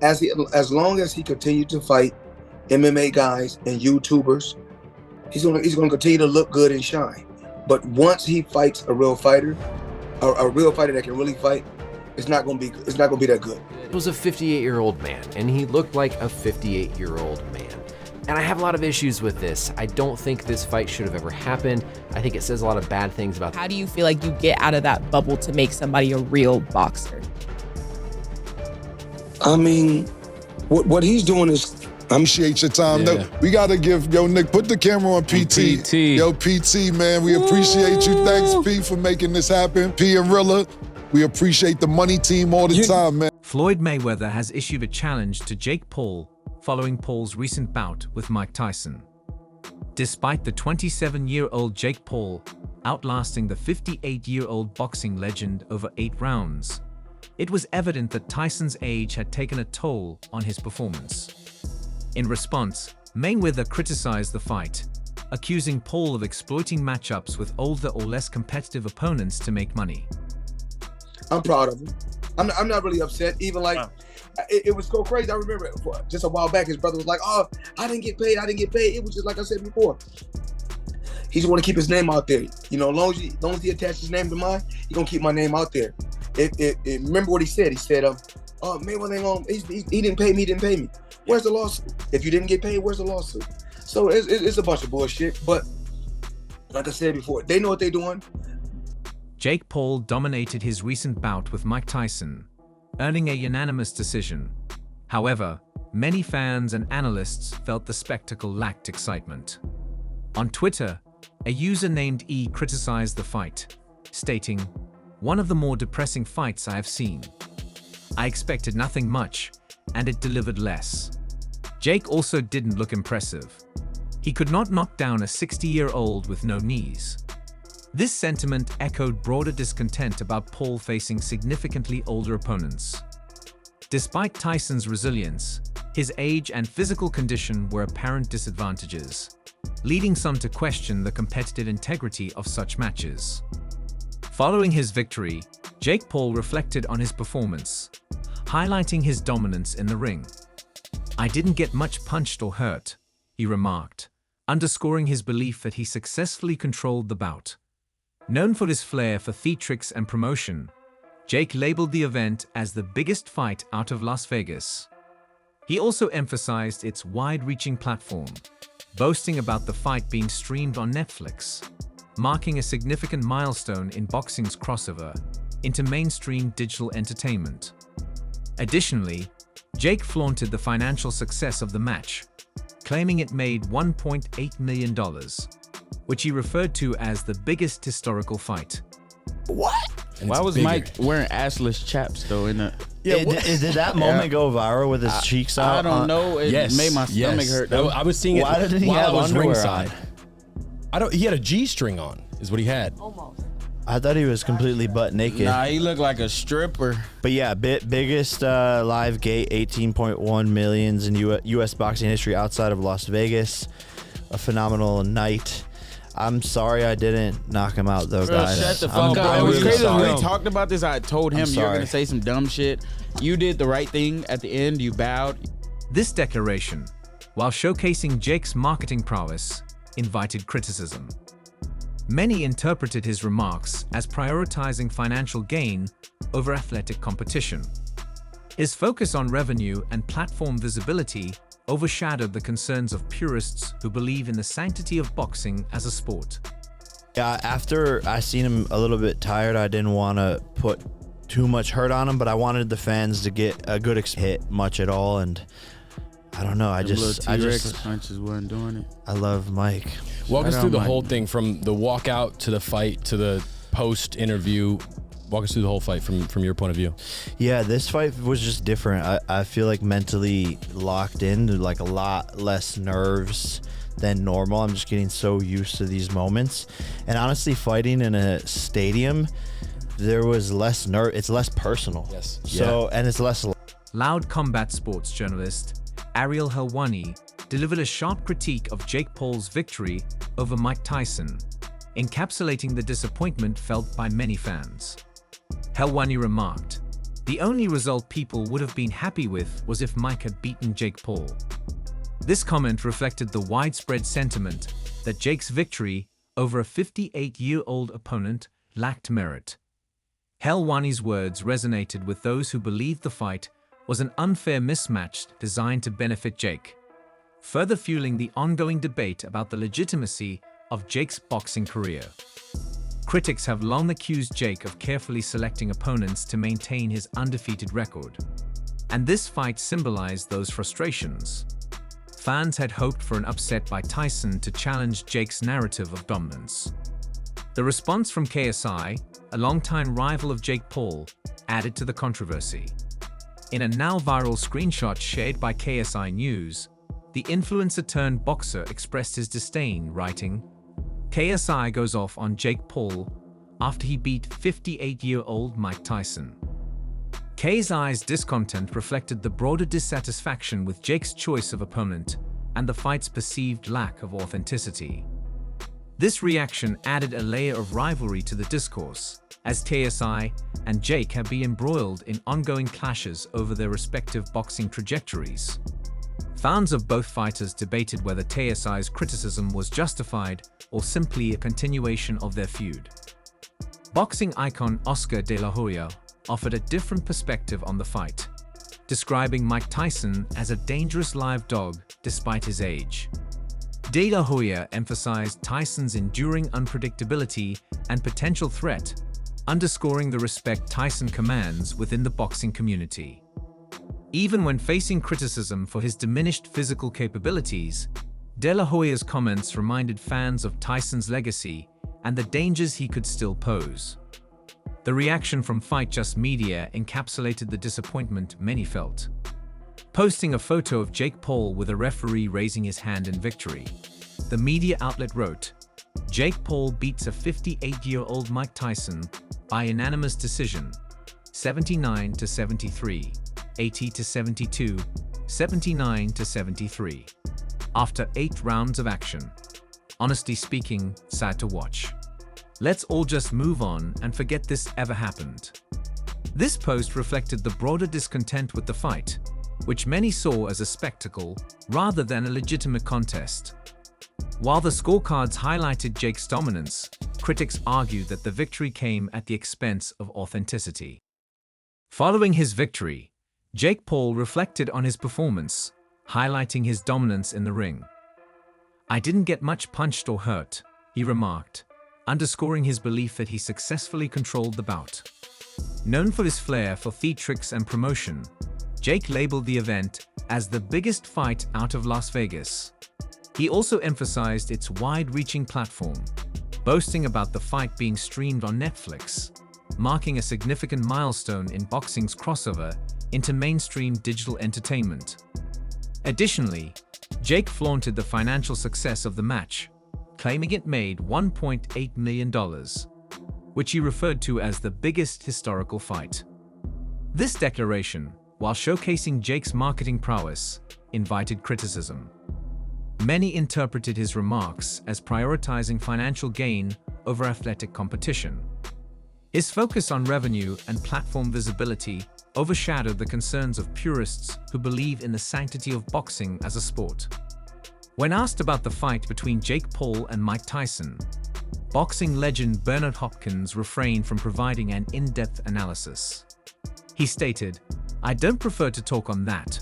as long as he continued to fight MMA guys and YouTubers, he's gonna continue to look good and shine. But once he fights a real fighter, a real fighter that can really fight, it's not gonna be that good. It was a 58-year-old man, and he looked like a 58-year-old man. And I have a lot of issues with this. I don't think this fight should have ever happened. I think it says a lot of bad things about. How do you feel like you get out of that bubble to make somebody a real boxer? I mean, what he's doing is. Appreciate your time. Yeah. No, we gotta give Nick, put the camera on PT. Yo, PT, man, we appreciate you. Thanks, P, for making this happen. P and Rilla, we appreciate the money team all the time, man. Floyd Mayweather has issued a challenge to Jake Paul following Paul's recent bout with Mike Tyson. Despite the 27-year-old Jake Paul outlasting the 58-year-old boxing legend over 8 rounds, it was evident that Tyson's age had taken a toll on his performance. In response, Mayweather criticized the fight, accusing Paul of exploiting matchups with older or less competitive opponents to make money. I'm proud of him. I'm not really upset. Even like, it was so crazy. I remember just a while back, his brother was like, "Oh, I didn't get paid. It was just like I said before. He just want to keep his name out there. You know, as long as he attached his name to mine, he gonna keep my name out there. Remember what he said? He said, "Oh, Mayweather ain't gonna. He didn't pay me. Didn't pay me. Where's the lawsuit? If you didn't get paid, where's the lawsuit?" So it's a bunch of bullshit. But like I said before, they know what they're doing. Jake Paul dominated his recent bout with Mike Tyson, earning a unanimous decision. However, many fans and analysts felt the spectacle lacked excitement. On Twitter, a user named E criticized the fight, stating, "One of the more depressing fights I have seen. I expected nothing much, and it delivered less." Jake also didn't look impressive. He could not knock down a 60-year-old with no knees. This sentiment echoed broader discontent about Paul facing significantly older opponents. Despite Tyson's resilience, his age and physical condition were apparent disadvantages, leading some to question the competitive integrity of such matches. Following his victory, Jake Paul reflected on his performance, highlighting his dominance in the ring. "I didn't get much punched or hurt," he remarked, underscoring his belief that he successfully controlled the bout. Known for his flair for theatrics and promotion, Jake labeled the event as the biggest fight out of Las Vegas. He also emphasized its wide-reaching platform, boasting about the fight being streamed on Netflix, marking a significant milestone in boxing's crossover into mainstream digital entertainment. Additionally, Jake flaunted the financial success of the match, claiming it made $1.8 million, which he referred to as the biggest historical fight. What? Why was Mike wearing assless chaps though? Did that moment go viral with his cheeks out? I don't know. It made my stomach hurt. I was seeing it Why didn't he while have I was underwear ringside. He had a G-string on, is what he had. Almost. I thought he was completely butt naked. Nah, he looked like a stripper. But yeah, biggest live gate, 18.1 millions in U.S. boxing history outside of Las Vegas. A phenomenal night. I'm sorry I didn't knock him out though, guys. Shut the fuck up. It was really crazy when sorry. we talked about this. I told him you're gonna say some dumb shit. You did the right thing at the end. You bowed. This declaration, while showcasing Jake's marketing prowess, invited criticism. Many interpreted his remarks as prioritizing financial gain over athletic competition. His focus on revenue and platform visibility overshadowed the concerns of purists who believe in the sanctity of boxing as a sport. Yeah, after I seen him a little bit tired, I didn't want to put too much hurt on him, but I wanted the fans to get a good hit much at all, and I don't know. I just punches wasn't doing it. I love Mike. Walk us through the whole thing from the walkout to the fight to the post interview. Walk us through the whole fight from your point of view. Yeah, this fight was just different. I feel like mentally locked in, like a lot less nerves than normal. I'm just getting so used to these moments. And honestly, fighting in a stadium, there was less nerve. It's less personal. Yes. So, and it's less. Loud combat sports journalist Ariel Helwani delivered a sharp critique of Jake Paul's victory over Mike Tyson, encapsulating the disappointment felt by many fans. Helwani remarked, The only result people would have been happy with was if Mike had beaten Jake Paul. This comment reflected the widespread sentiment that Jake's victory over a 58-year-old opponent lacked merit. Helwani's words resonated with those who believed the fight was an unfair mismatch designed to benefit Jake, further fueling the ongoing debate about the legitimacy of Jake's boxing career. Critics have long accused Jake of carefully selecting opponents to maintain his undefeated record, and this fight symbolized those frustrations. Fans had hoped for an upset by Tyson to challenge Jake's narrative of dominance. The response from KSI, a longtime rival of Jake Paul, added to the controversy. In a now viral screenshot shared by KSI News, the influencer-turned-boxer expressed his disdain, writing, "KSI goes off on Jake Paul after he beat 58-year-old Mike Tyson." KSI's discontent reflected the broader dissatisfaction with Jake's choice of opponent and the fight's perceived lack of authenticity. This reaction added a layer of rivalry to the discourse, as KSI and Jake have been embroiled in ongoing clashes over their respective boxing trajectories. Fans of both fighters debated whether KSI's criticism was justified or simply a continuation of their feud. Boxing icon Oscar De La Hoya offered a different perspective on the fight, describing Mike Tyson as a dangerous live dog despite his age. De La Hoya emphasized Tyson's enduring unpredictability and potential threat, underscoring the respect Tyson commands within the boxing community. Even when facing criticism for his diminished physical capabilities, De La Hoya's comments reminded fans of Tyson's legacy and the dangers he could still pose. The reaction from Fight Just Media encapsulated the disappointment many felt. Posting a photo of Jake Paul with a referee raising his hand in victory, the media outlet wrote, "Jake Paul beats a 58-year-old Mike Tyson by unanimous decision, 79-73, 80-72, 79-73, after 8 rounds of action. Honestly speaking, sad to watch. Let's all just move on and forget this ever happened." This post reflected the broader discontent with the fight, which many saw as a spectacle rather than a legitimate contest. While the scorecards highlighted Jake's dominance, critics argued that the victory came at the expense of authenticity. Following his victory, Jake Paul reflected on his performance, highlighting his dominance in the ring. "I didn't get much punched or hurt," he remarked, underscoring his belief that he successfully controlled the bout. Known for his flair for theatrics and promotion, Jake labeled the event as the biggest fight out of Las Vegas. He also emphasized its wide-reaching platform, boasting about the fight being streamed on Netflix, marking a significant milestone in boxing's crossover into mainstream digital entertainment. Additionally, Jake flaunted the financial success of the match, claiming it made $1.8 million, which he referred to as the biggest historical fight. This declaration, while showcasing Jake's marketing prowess, invited criticism. Many interpreted his remarks as prioritizing financial gain over athletic competition. His focus on revenue and platform visibility overshadowed the concerns of purists who believe in the sanctity of boxing as a sport. When asked about the fight between Jake Paul and Mike Tyson, boxing legend Bernard Hopkins refrained from providing an in-depth analysis. He stated, "I don't prefer to talk on that,